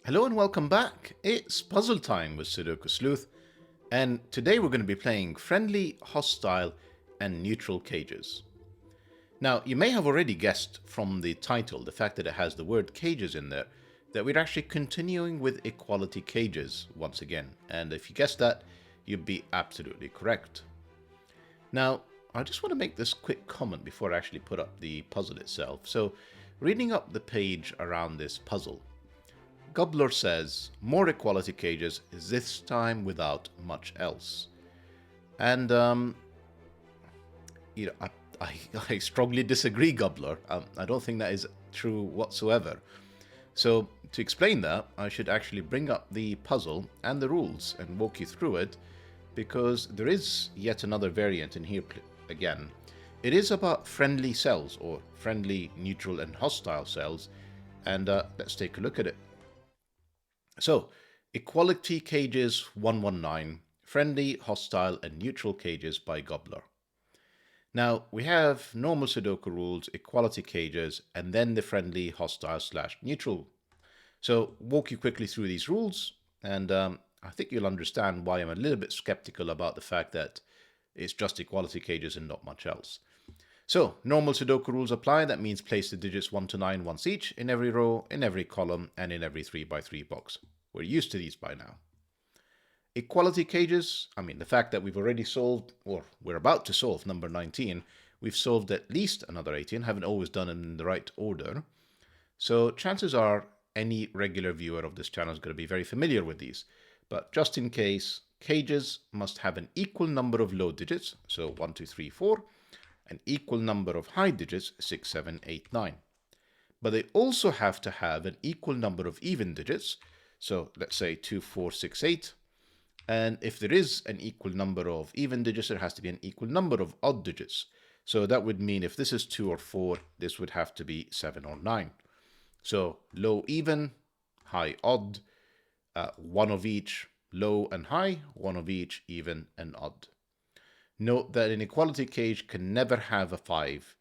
Hello and welcome back. It's puzzle time with Sudoku Sleuth, and today we're going to be playing friendly, hostile, and neutral cages. Now, you may have already guessed from the title, the fact that it has the word cages in there, that we're actually continuing with equality cages once again. And if you guessed that, you'd be absolutely correct. Now, I just want to make this quick comment before I actually put up the puzzle itself. So, reading up the page around this puzzle, gUBBLOR says, more equality cages, this time without much else. And, I strongly disagree, gUBBLOR. I don't think that is true whatsoever. So, to explain that, I should actually bring up the puzzle and the rules and walk you through it, because there is yet another variant in here again. It is about friendly cells, or friendly, neutral, and hostile cells, and let's take a look at it. So, equality cages 119, friendly, hostile, and neutral cages by gUBBLOR. Now, we have normal Sudoku rules, equality cages, and then the friendly, hostile / neutral. So, walk you quickly through these rules, and I think you'll understand why I'm a little bit skeptical about the fact that it's just equality cages and not much else. So, normal Sudoku rules apply. That means place the digits 1 to 9 once each in every row, in every column, and in every 3x3 box. We're used to these by now. Equality cages, the fact that we've already solved, or we're about to solve number 19, we've solved at least another 18, haven't always done it in the right order. So chances are any regular viewer of this channel is going to be very familiar with these. But just in case, cages must have an equal number of low digits, so 1, 2, 3, 4, an equal number of high digits, 6, 7, 8, 9. But they also have to have an equal number of even digits, so let's say 2, 4, 6, 8. And if there is an equal number of even digits, there has to be an equal number of odd digits. So that would mean if this is 2 or 4, this would have to be 7 or 9. So low even, high odd, one of each, low and high, one of each, even and odd. Note that an equality cage can never have a 5.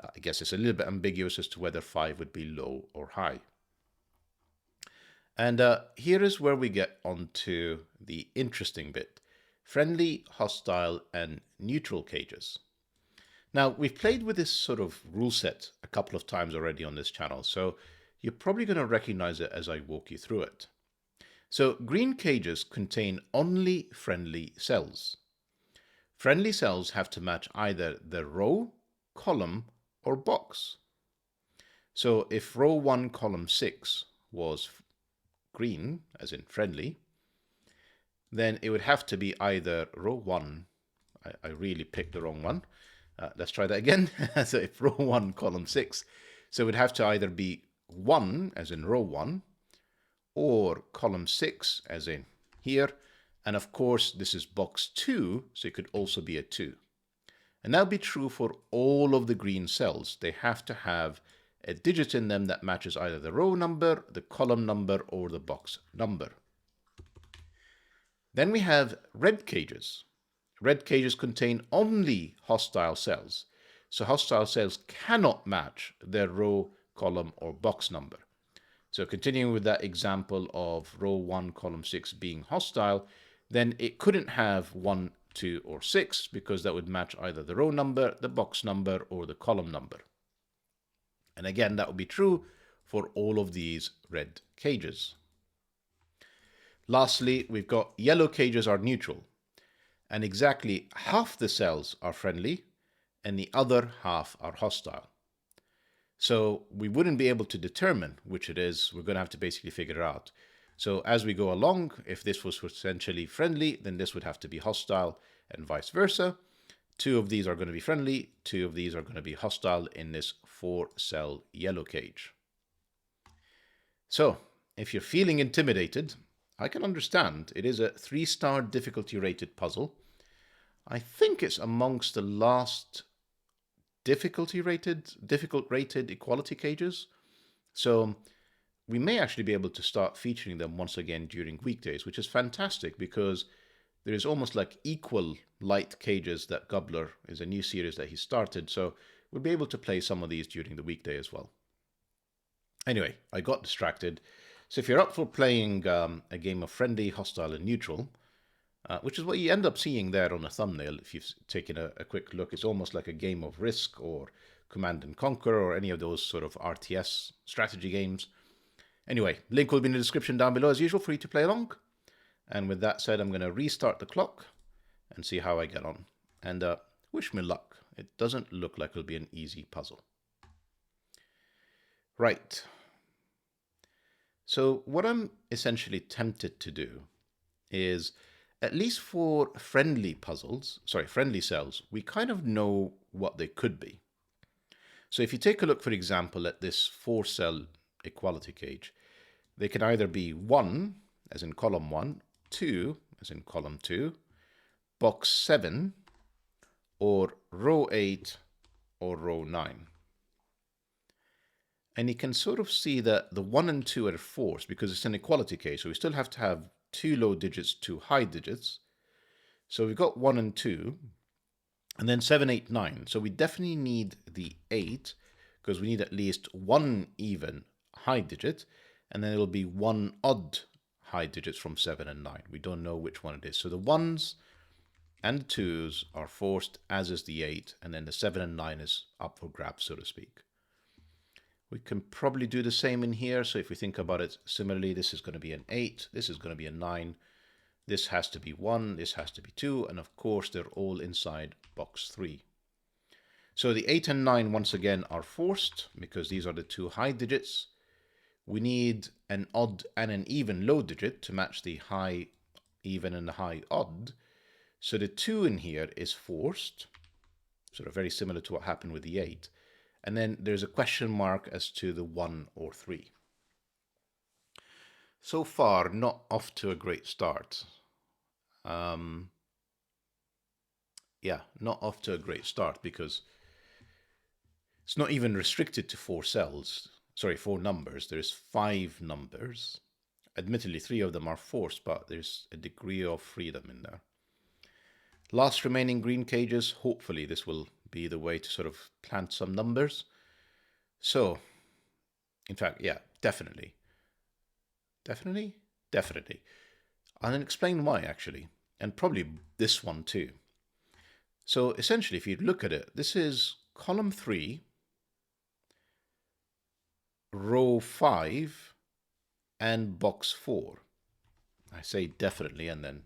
I guess it's a little bit ambiguous as to whether 5 would be low or high. And here is where we get onto the interesting bit. Friendly, hostile, and neutral cages. Now, we've played with this sort of rule set a couple of times already on this channel, so you're probably going to recognize it as I walk you through it. So, green cages contain only friendly cells. Friendly cells have to match either the row, column, or box. So, if row 1, column 6 was green, as in friendly, then it would have to be either row 1, I really picked the wrong one, let's try that again. So if row 1, column 6, so it would have to either be 1, as in row 1, or column 6, as in here, and of course this is box 2, so it could also be a 2. And that would be true for all of the green cells. They have to have a digit in them that matches either the row number, the column number, or the box number. Then we have red cages. Red cages contain only hostile cells. So hostile cells cannot match their row, column, or box number. So continuing with that example of row 1, column 6 being hostile, then it couldn't have 1, 2, or 6 because that would match either the row number, the box number, or the column number. And again, that would be true for all of these red cages. Lastly, we've got yellow cages are neutral, and exactly half the cells are friendly and the other half are hostile. So we wouldn't be able to determine which it is. We're going to have to basically figure it out. So as we go along, if this was essentially friendly, then this would have to be hostile, and vice versa. 2 of these are going to be friendly, 2 of these are going to be hostile in this 4-cell yellow cage. So, if you're feeling intimidated, I can understand. It is a 3-star difficulty rated puzzle. I think it's amongst the last difficult rated equality cages. So we may actually be able to start featuring them once again during weekdays, which is fantastic because there is almost like equal light cages that gUBBLOR is a new series that he started. So we'll be able to play some of these during the weekday as well. Anyway, I got distracted. So if you're up for playing a game of friendly, hostile, and neutral, which is what you end up seeing there on the thumbnail, if you've taken a quick look, it's almost like a game of Risk or Command and Conquer or any of those sort of RTS strategy games. Anyway, link will be in the description down below as usual for you to play along. And with that said, I'm going to restart the clock and see how I get on. And wish me luck. It doesn't look like it'll be an easy puzzle. Right. So what I'm essentially tempted to do is, at least for friendly cells, we kind of know what they could be. So if you take a look, for example, at this 4-cell equality cage, they can either be 1, as in column 1, 2, as in column 2, box 7, or row 8, or row 9. And you can sort of see that the 1 and 2 are forced because it's an equality case. So we still have to have 2 low digits, 2 high digits. So we've got 1 and 2, and then 7, 8, 9. So we definitely need the 8 because we need at least 1 even high digit, and then it'll be 1 odd high digits from 7 and 9. We don't know which one it is. So the 1s and the 2s are forced, as is the 8, and then the 7 and 9 is up for grabs, so to speak. We can probably do the same in here. So if we think about it similarly, this is going to be an 8, this is going to be a 9, this has to be 1, this has to be 2, and of course they're all inside box 3. So the 8 and 9 once again are forced because these are the 2 high digits. We need an odd and an even low digit to match the high even and the high odd. So the 2 in here is forced, sort of very similar to what happened with the 8. And then there's a question mark as to the 1 or 3. So far, not off to a great start. Not off to a great start because it's not even restricted to 4 numbers. There's 5 numbers. Admittedly, 3 of them are forced, but there's a degree of freedom in there. Last remaining green cages, hopefully this will be the way to sort of plant some numbers. So, in fact, yeah, definitely. Definitely? Definitely. I'll explain why, actually, and probably this one too. So, essentially, if you look at it, this is column 3, row 5, and box 4. I say definitely, and then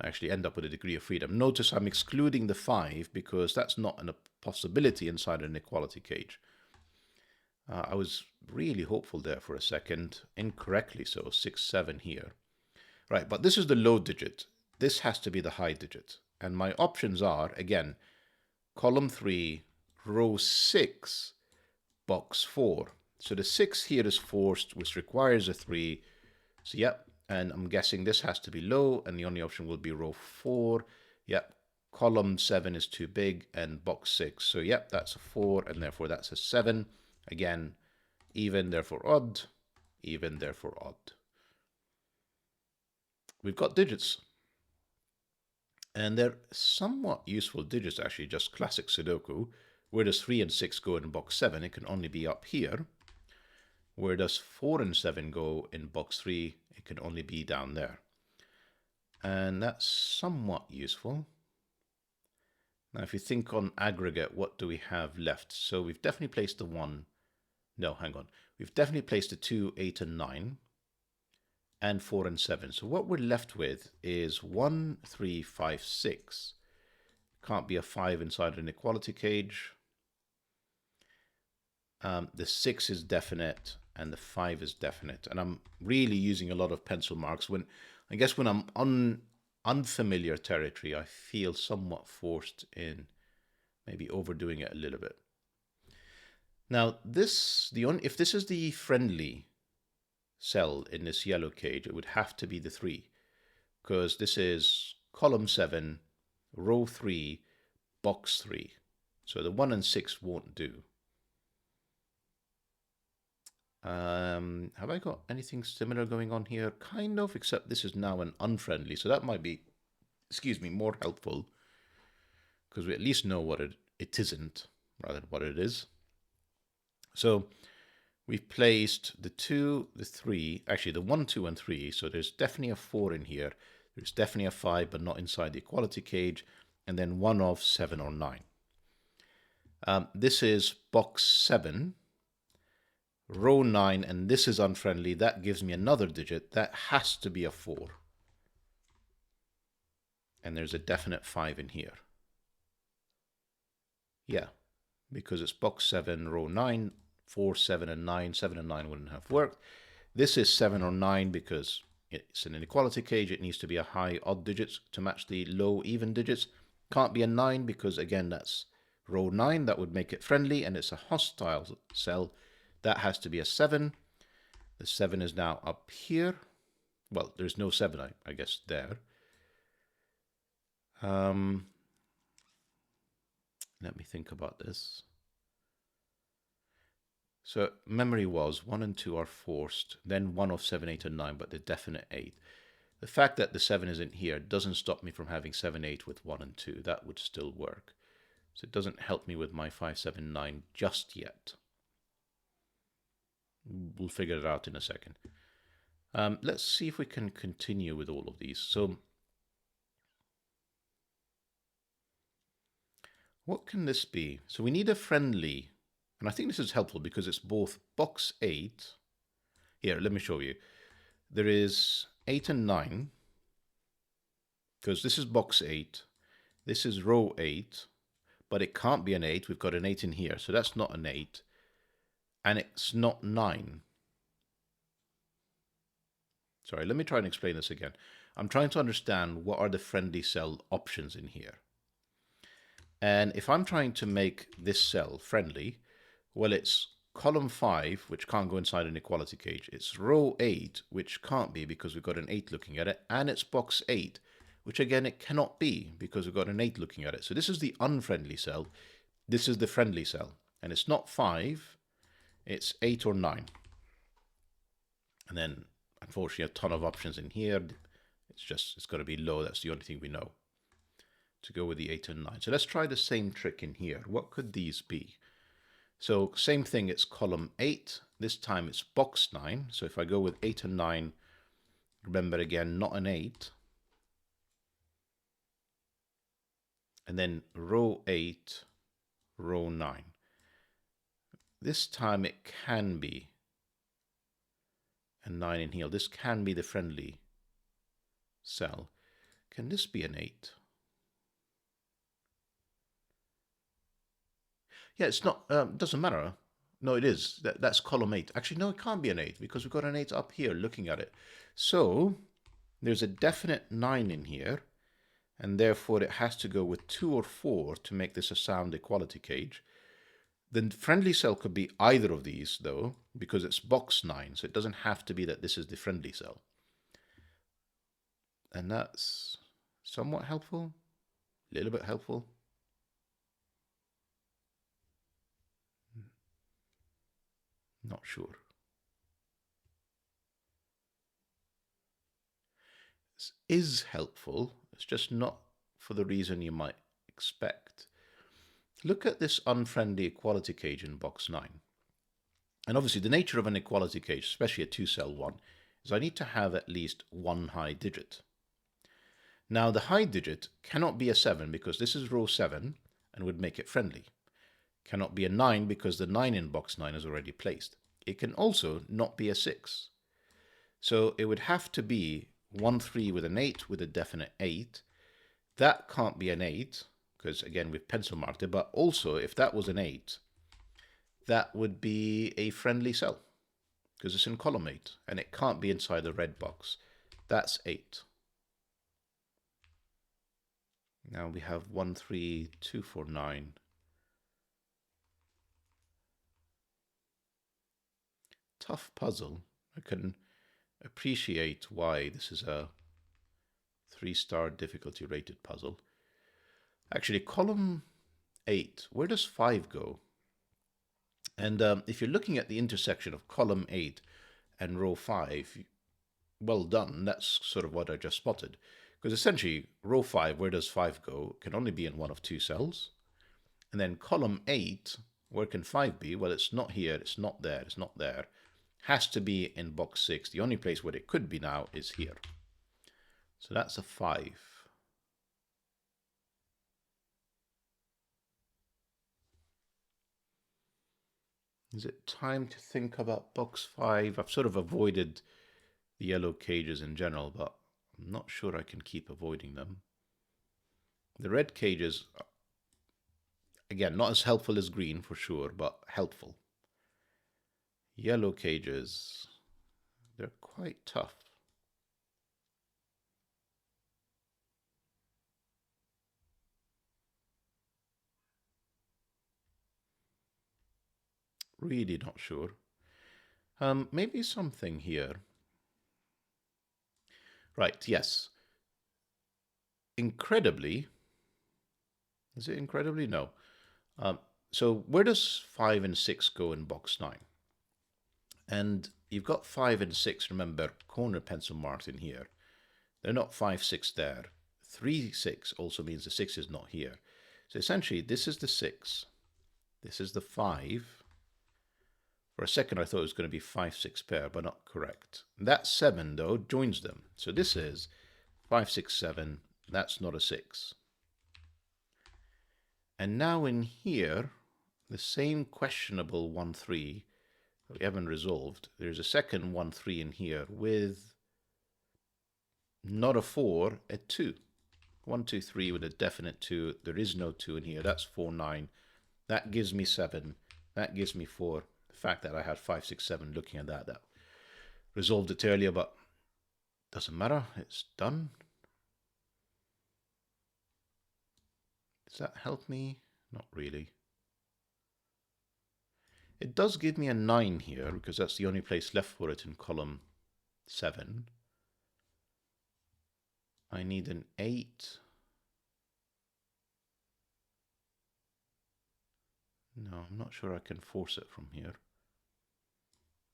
I actually end up with a degree of freedom. Notice I'm excluding the 5 because that's not a possibility inside an equality cage. I was really hopeful there for a second, incorrectly so, 6, 7 here. Right, but this is the low digit. This has to be the high digit. And my options are, again, column 3, row 6, box 4. So the 6 here is forced, which requires a 3. So yep, and I'm guessing this has to be low, and the only option will be row 4. Yep, column 7 is too big, and box 6. So yep, that's a 4, and therefore that's a 7. Again, even, therefore odd, even, therefore odd. We've got digits. And they're somewhat useful digits, actually, just classic Sudoku. Where does 3 and 6 go in box 7? It can only be up here. Where does 4 and 7 go in box 3? It can only be down there. And that's somewhat useful. Now, if you think on aggregate, what do we have left? So we've definitely placed the 1. No, hang on. We've definitely placed the 2, 8, and 9. And 4 and 7. So what we're left with is 1, 3, 5, 6. Can't be a 5 inside an equality cage. The 6 is definite, and the 5 is definite. And I'm really using a lot of pencil marks. I guess when I'm on unfamiliar territory, I feel somewhat forced in maybe overdoing it a little bit. Now, if this is the friendly cell in this yellow cage, it would have to be the 3, because this is column 7, row 3, box 3. So the 1 and 6 won't do. Have I got anything similar going on here? Kind of, except this is now an unfriendly, so that might be, more helpful, because we at least know what it isn't, rather than what it is. So we've placed the 2, the 3, actually the 1, 2, and 3. So there's definitely a 4 in here. There's definitely a 5, but not inside the equality cage. And then 1 of 7 or 9. This is box 7, row 9, and this is unfriendly. That gives me another digit. That has to be a 4. And there's a definite 5 in here. Yeah, because it's box 7, row 9, 4, 7, and 9. 7 and 9 wouldn't have worked. This is 7 or 9 because it's an inequality cage. It needs to be a high odd digits to match the low even digits. Can't be a 9 because, again, that's row 9. That would make it friendly, and it's a hostile cell. That has to be a 7. The 7 is now up here. Well, there's no 7, I guess, there. Let me think about this. So memory was 1 and 2 are forced, then 1 of 7, 8, and 9, but the definite 8. The fact that the 7 isn't here doesn't stop me from having 7, 8 with 1 and 2. That would still work. So it doesn't help me with my 5, 7, 9 just yet. We'll figure it out in a second. Let's see if we can continue with all of these. So what can this be? So we need a friendly, and I think this is helpful because it's both box 8. Here, let me show you. There is 8 and 9, because this is box 8. This is row 8, but it can't be an 8. We've got an 8 in here, so that's not an 8. And it's not 9. Sorry, let me try and explain this again. I'm trying to understand what are the friendly cell options in here. And if I'm trying to make this cell friendly, well, it's column 5, which can't go inside an equality cage. It's row 8, which can't be because we've got an 8 looking at it. And it's box 8, which again, it cannot be because we've got an 8 looking at it. So this is the unfriendly cell. This is the friendly cell. And it's not 5, it's 8 or 9. And then, unfortunately, a ton of options in here. It's got to be low. That's the only thing we know to go with the 8 and 9. So let's try the same trick in here. What could these be? So same thing, it's column 8. This time it's box 9. So if I go with 8 and 9, remember again, not an 8. And then row 8, row 9. This time it can be a 9 in here. This can be the friendly cell. Can this be an 8? Yeah, it's not, doesn't matter. No, it is. That's column 8. Actually, no, it can't be an 8 because we've got an 8 up here looking at it. So there's a definite 9 in here, and therefore it has to go with 2 or 4 to make this a sound equality cage. The friendly cell could be either of these, though, because it's box 9, so it doesn't have to be that this is the friendly cell. And that's somewhat helpful, a little bit helpful. Not sure. This is helpful. It's just not for the reason you might expect. Look at this unfriendly equality cage in box 9. And obviously the nature of an equality cage, especially a 2-cell one, is I need to have at least one high digit. Now the high digit cannot be a 7 because this is row 7 and would make it friendly. Cannot be a 9 because the 9 in box 9 is already placed. It can also not be a 6. So it would have to be 1, 3 with an 8 with a definite 8. That can't be an 8 because, again, we've pencil marked it. But also, if that was an 8, that would be a friendly cell because it's in column 8. And it can't be inside the red box. That's 8. Now we have 1, 3, 2, 4, 9. Tough puzzle. I can appreciate why this is a 3-star difficulty rated puzzle. Actually, column 8, where does 5 go? And if you're looking at the intersection of column 8 and row 5, well done, that's sort of what I just spotted. Because essentially, row 5, where does 5 go, can only be in one of 2 cells. And then column 8 Where can 5 be? Well, it's not here, it's not there, it's not there. Has to be in box 6. The only place where it could be now is here. So that's a 5. Is it time to think about box 5? I've sort of avoided the yellow cages in general, but I'm not sure I can keep avoiding them. The red cages, again, not as helpful as green for sure, but helpful. Yellow cages, they're quite tough. Really not sure. Maybe something here. Right, yes. Incredibly, is it incredibly? No. So where does 5 and 6 go in box 9? And you've got 5 and 6, remember, corner pencil marked in here. They're not 5, 6 there. 3, 6 also means the 6 is not here. So essentially, this is the 6. This is the 5. For a second, I thought it was going to be 5, 6 pair, but not correct. That 7, though, joins them. So this is 5, 6, 7. That's not a 6. And now in here, the same questionable 1, 3 that we haven't resolved. There's a second 1, 3 in here with not a 4, a 2. 1, 2, 3 with a definite 2. There is no 2 in here. That's 4, 9. That gives me 7. That gives me 4. The fact that I had 5, 6, 7 looking at that resolved it earlier, but doesn't matter. It's done. Does that help me? Not really. It does give me a 9 here because that's the only place left for it in column 7. I need an 8. No, I'm not sure I can force it from here.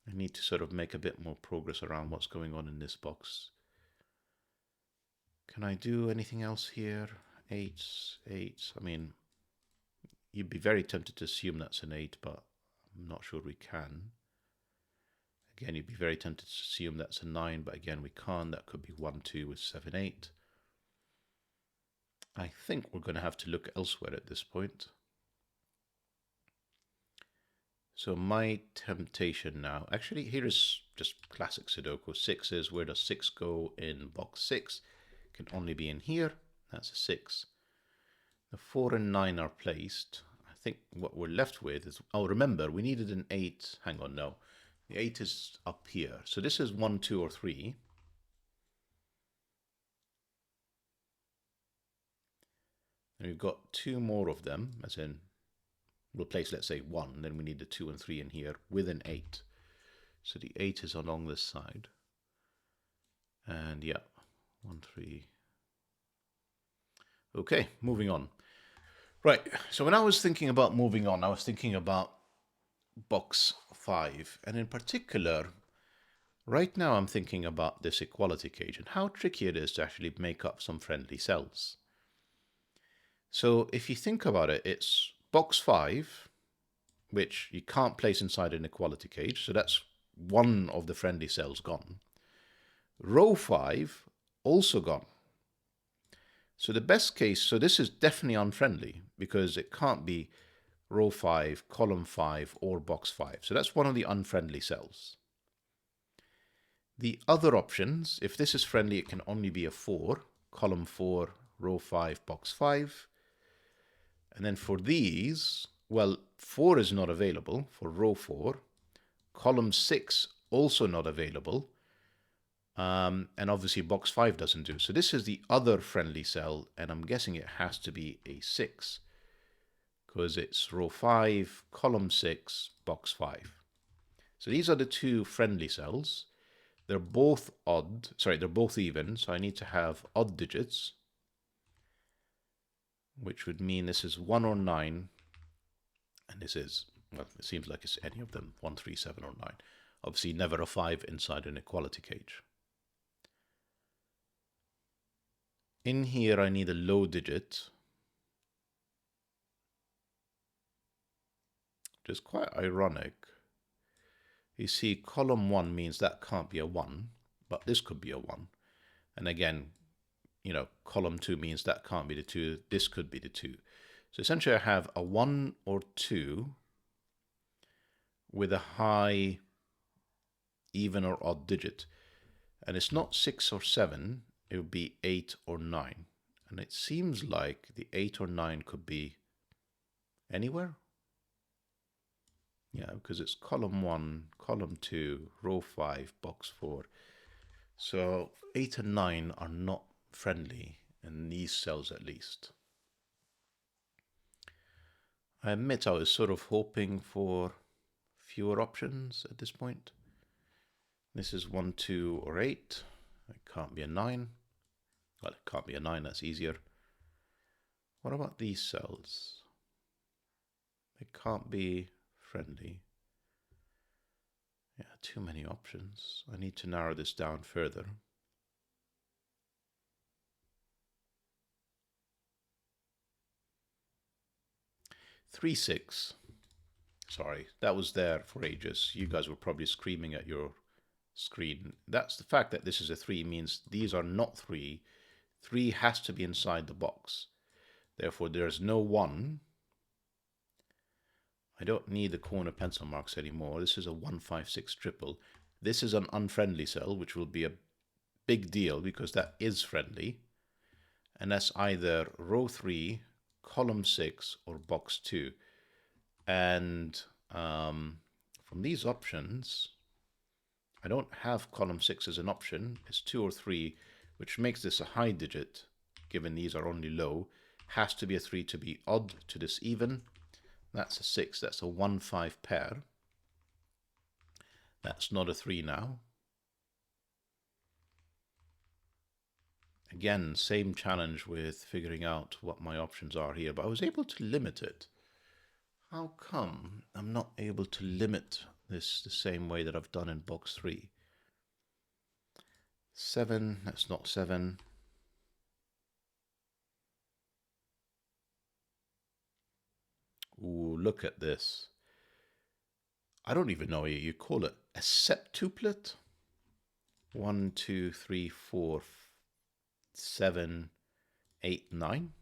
I need to sort of make a bit more progress around what's going on in this box. Can I do anything else here? 8s, 8s. I mean, you'd be very tempted to assume that's an 8, but I'm not sure we can. Again, you'd be very tempted to assume that's a 9, but again, we can't. That could be 1, 2 with 7, 8. I think we're going to have to look elsewhere at this point. So my temptation now, actually here is just classic Sudoku. 6 is, where does 6 go in box 6? Can only be in here. That's a 6. The 4 and 9 are placed. I think what we're left with is, oh, remember, we needed an 8. Hang on, no. The 8 is up here. So this is 1, 2, or 3. And we've got 2 more of them, as in, we'll place, let's say, 1. Then we need the 2 and 3 in here with an 8. So the 8 is along this side. And yeah, 1, 3. Okay, moving on. Right, so when I was thinking about moving on, I was thinking about box 5. And in particular, right now I'm thinking about this equality cage and how tricky it is to actually make up some friendly cells. So if you think about it, it's box 5, which you can't place inside an equality cage. So that's one of the friendly cells gone. Row 5, also gone. So the best case, so this is definitely unfriendly because it can't be row 5, column 5, or box 5. So that's one of the unfriendly cells. The other options, if this is friendly, it can only be a 4, column 4, row 5, box 5. And then for these, well, 4 is not available for row 4. Column 6 also not available. And obviously box 5 doesn't do. So this is the other friendly cell, and I'm guessing it has to be a 6 because it's row 5, column 6, box 5. So these are the 2 friendly cells. They're both odd, sorry, they're both even, so I need to have odd digits, which would mean this is 1 or 9, and this is, well, it seems like it's any of them, 1, 3, 7, or 9. Obviously never a 5 inside an equality cage. In here I need a low digit. which is quite ironic. You see, column 1 means that can't be a 1, but this could be a 1. And again, column 2 means that can't be the 2, this could be the 2. So essentially I have a 1 or 2 with a high even or odd digit. And it's not 6 or 7, it would be 8 or 9. And it seems like the 8 or 9 could be anywhere. Yeah, because it's column 1, column 2, row 5, box 4. So 8 and 9 are not friendly in these cells at least. I admit I was sort of hoping for fewer options at this point. This is 1, 2, or 8. It can't be a 9. Well, it can't be a 9, that's easier. What about these cells? They can't be friendly. Yeah, too many options. I need to narrow this down further. Three, 6. Sorry, that was there for ages. You guys were probably screaming at your screen. That's the fact that this is a 3 means these are not 3. 3 has to be inside the box. Therefore, there's no 1. I don't need the corner pencil marks anymore. This is a 1, 5, 6 triple. This is an unfriendly cell, which will be a big deal because that is friendly. And that's either row 3, column 6, or box 2. And from these options, I don't have column 6 as an option. It's 2 or 3, which makes this a high digit, given these are only low. Has to be a 3 to be odd to this even. That's a 6. That's a 1, 5 pair. That's not a 3 now. Again, same challenge with figuring out what my options are here, but I was able to limit it. How come I'm not able to limit this the same way that I've done in box 3? 7, that's not 7. Ooh, look at this. I don't even know you call it a septuplet. 1, 2, 3, 4, 7, 8, 9.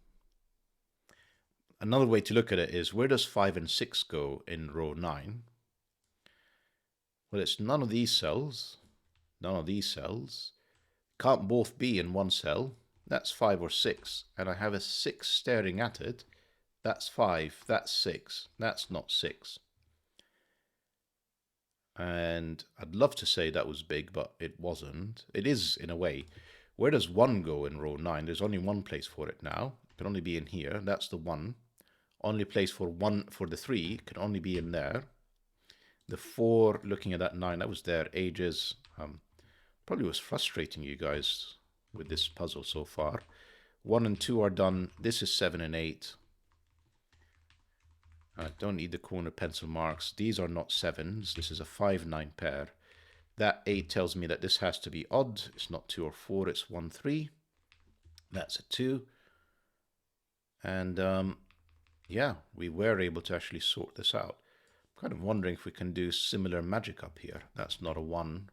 Another way to look at it is, where does 5 and 6 go in row 9? Well, it's none of these cells. None of these cells. Can't both be in one cell. That's 5 or 6. And I have a 6 staring at it. That's 5. That's 6. That's not 6. And I'd love to say that was big, but it wasn't. It is, in a way. Where does 1 go in row 9? There's only one place for it now. It can only be in here. That's the 1. Only place for 1 for the 3 can only be in there. The 4, looking at that 9, that was there ages. Probably was frustrating you guys with this puzzle so far. 1 and 2 are done. This is 7 and 8. I don't need the corner pencil marks. These are not 7s. This is a 5, 9 pair. That 8 tells me that this has to be odd. It's not 2 or 4, it's 1, 3. That's a 2. And yeah, we were able to actually sort this out. I'm kind of wondering if we can do similar magic up here. That's not a 1.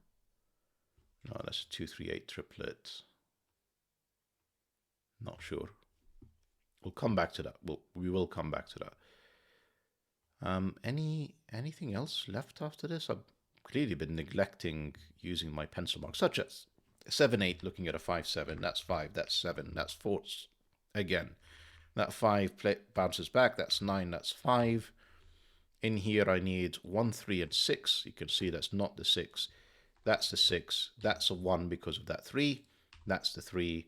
No, that's a 2, 3, 8 triplet. Not sure. We'll come back to that. We will come back to that. Anything else left after this? I've clearly been neglecting using my pencil marks, such as 7, 8, looking at a 5, 7. That's 5, that's 7, that's 4. Again, that 5 bounces back. That's 9, that's 5. In here, I need 1, 3, and 6. You can see that's not the 6. That's the 6. That's a 1 because of that 3. That's the 3.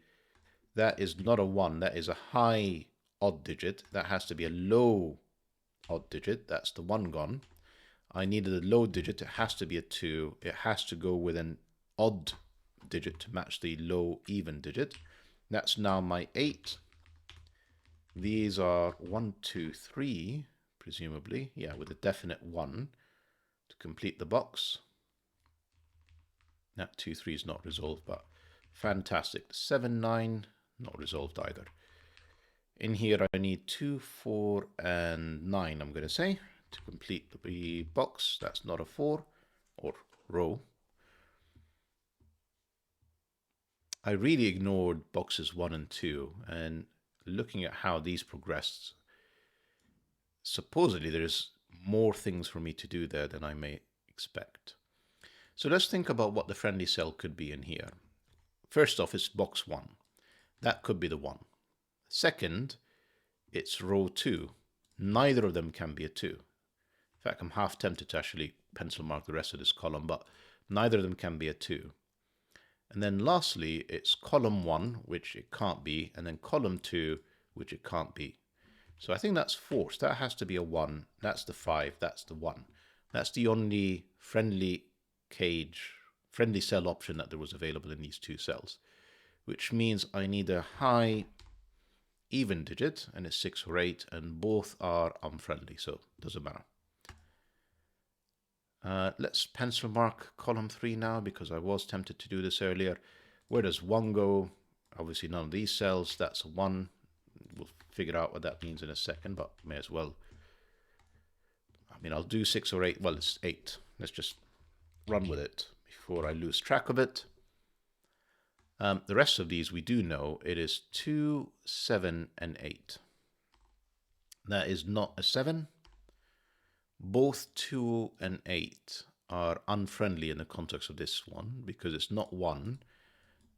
That is not a 1. That is a high odd digit. That has to be a low odd digit. That's the 1 gone. I needed a low digit. It has to be a 2. It has to go with an odd digit to match the low even digit. That's now my 8. These are 1, 2, 3, presumably. Yeah, with a definite 1 to complete the box. That 2, 3 is not resolved, but fantastic. 7, 9, not resolved either. In here, I need 2, 4, and 9, I'm going to say. to complete the box. That's not a 4 or row. I really ignored boxes 1 and 2, and looking at how these progressed, supposedly there's more things for me to do there than I may expect. So let's think about what the friendly cell could be in here. First off, it's box 1. That could be the 1. Second, it's row 2. Neither of them can be a 2. In fact, I'm half tempted to actually pencil mark the rest of this column, but neither of them can be a 2. And then lastly, it's column 1, which it can't be, and then column 2, which it can't be. So I think that's forced. That has to be a 1. That's the 5. That's the 1. That's the only friendly cell option that there was available in these two cells, which means I need a high even digit, and it's 6 or 8, and both are unfriendly, so it doesn't matter. Let's pencil mark column 3 now, because I was tempted to do this earlier. Where does 1 go? Obviously none of these cells. That's a 1. We'll figure out what that means in a second, but may as well. I mean, I'll do 6 or 8. Well, it's 8. Let's just run with it before I lose track of it. The rest of these we do know. It is 2, 7, and 8. That is not a 7. Both 2 and 8 are unfriendly in the context of this one, because it's not 1,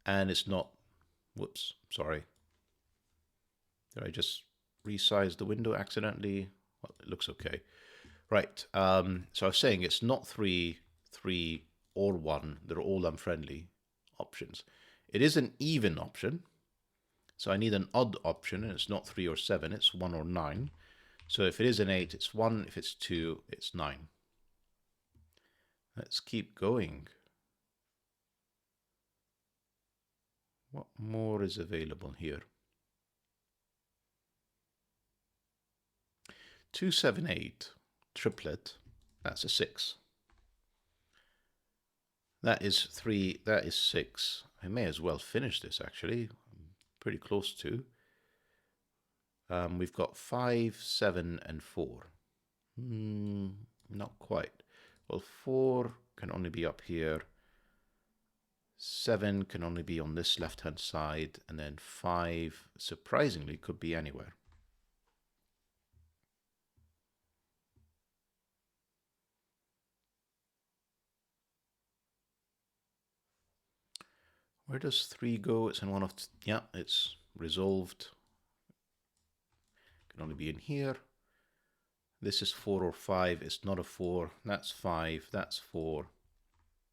and it's not... Whoops, sorry. Did I just resize the window accidentally? Well, it looks okay. Right, so I was saying it's not 3, 3, or 1. They're all unfriendly options. It is an even option, so I need an odd option, and it's not 3 or 7, it's 1 or 9. So if it is an 8, it's 1. If it's 2, it's 9. Let's keep going. What more is available here? 2, 7, 8, triplet, that's a 6. That is 3, that is 6. I may as well finish this actually. I'm pretty close to. We've got 5, 7, and 4. Not quite. Well, 4 can only be up here. 7 can only be on this left-hand side. And then 5, surprisingly, could be anywhere. Where does 3 go? It's in one of... Yeah, it's resolved. Can only be in here. This is 4 or 5. It's not a 4. That's 5. That's 4.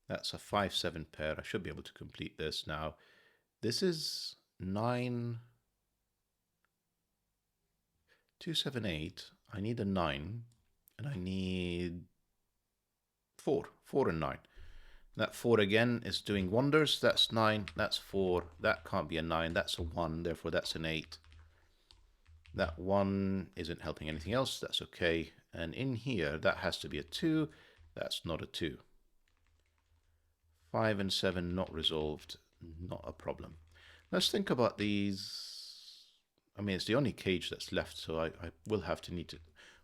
That's a 5, 7 pair. I should be able to complete this now. This is 9. 2, 7, 8. I need a 9. And I need 4. 4 and 9. That 4 again is doing wonders. That's 9. That's 4. That can't be a 9. That's a 1. Therefore, that's an 8. That 1 isn't helping anything else. That's okay. And in here, that has to be a 2. That's not a 2. 5 and 7 not resolved. Not a problem. Let's think about these. I mean, it's the only cage that's left, so I will have to need to...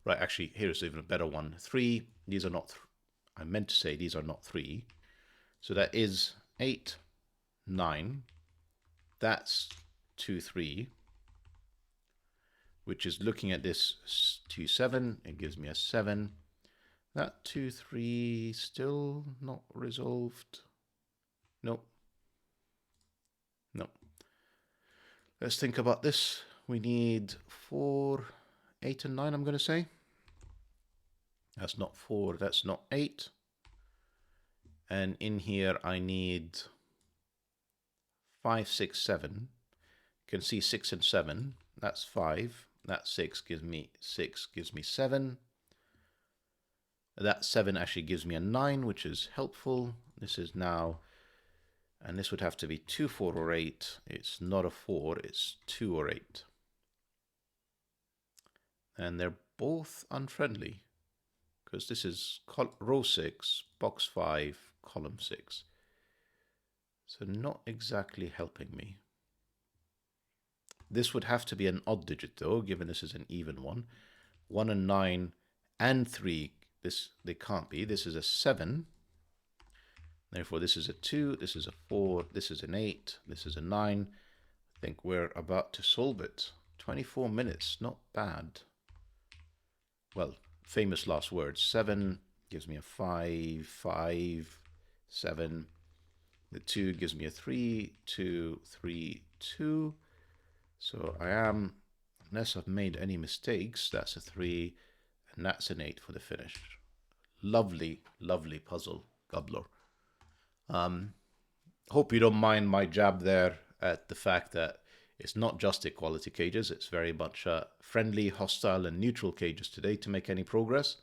Right, actually, here's even a better one. 3. These are not... I meant to say these are not 3. So that is 8, 9. That's 2, 3. Which is looking at this 2, 7. It gives me a 7. That 2, 3 still not resolved. Nope. Nope. Let's think about this. We need 4, 8, and 9, I'm going to say. That's not 4. That's not 8. And in here, I need 5, 6, 7. You can see 6 and 7. That's 5. That 6 gives me 7. That 7 actually gives me a 9, which is helpful. This is now, and this would have to be 2, 4, or 8. It's not a 4, it's 2 or 8. And they're both unfriendly, because this is row 6, box 5, column 6. So not exactly helping me. This would have to be an odd digit though, given this is an even one. 1 and 9 and 3. They can't be. This is a 7. Therefore, this is a 2, this is a 4, this is an 8, this is a 9. I think we're about to solve it. 24 minutes, not bad. Well, famous last words. 7 gives me a 5, 5, 7. The 2 gives me a 3, 2, 3, 2. So I am, unless I've made any mistakes, that's a 3, and that's an 8 for the finish. Lovely, lovely puzzle, gUBBLOR. Hope you don't mind my jab there at the fact that it's not just equality cages, it's very much friendly, hostile, and neutral cages today to make any progress.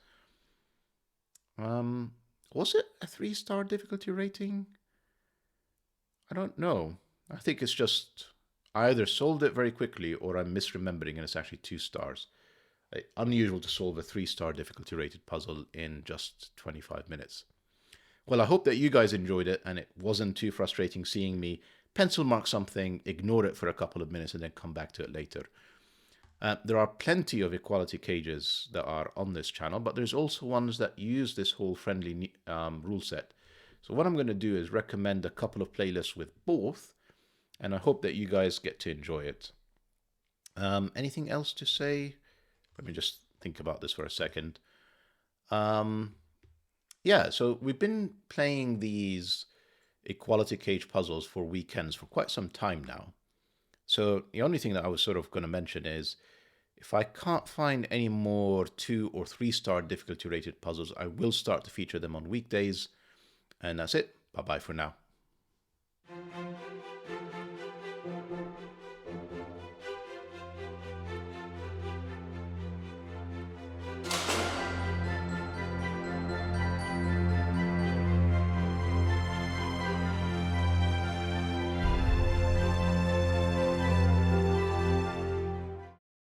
Was it a 3-star difficulty rating? I don't know. I think it's just I either solved it very quickly or I'm misremembering and it's actually 2 stars. Unusual to solve a 3-star difficulty rated puzzle in just 25 minutes. Well, I hope that you guys enjoyed it and it wasn't too frustrating seeing me pencil mark something, ignore it for a couple of minutes, and then come back to it later. There are plenty of equality cages that are on this channel, but there's also ones that use this whole friendly rule set. So what I'm going to do is recommend a couple of playlists with both, and I hope that you guys get to enjoy it. Anything else to say? Let me just think about this for a second. Yeah, so we've been playing these equality cage puzzles for weekends for quite some time now. So the only thing that I was sort of going to mention is if I can't find any more 2 or 3-star difficulty rated puzzles, I will start to feature them on weekdays. And that's it. Bye-bye for now.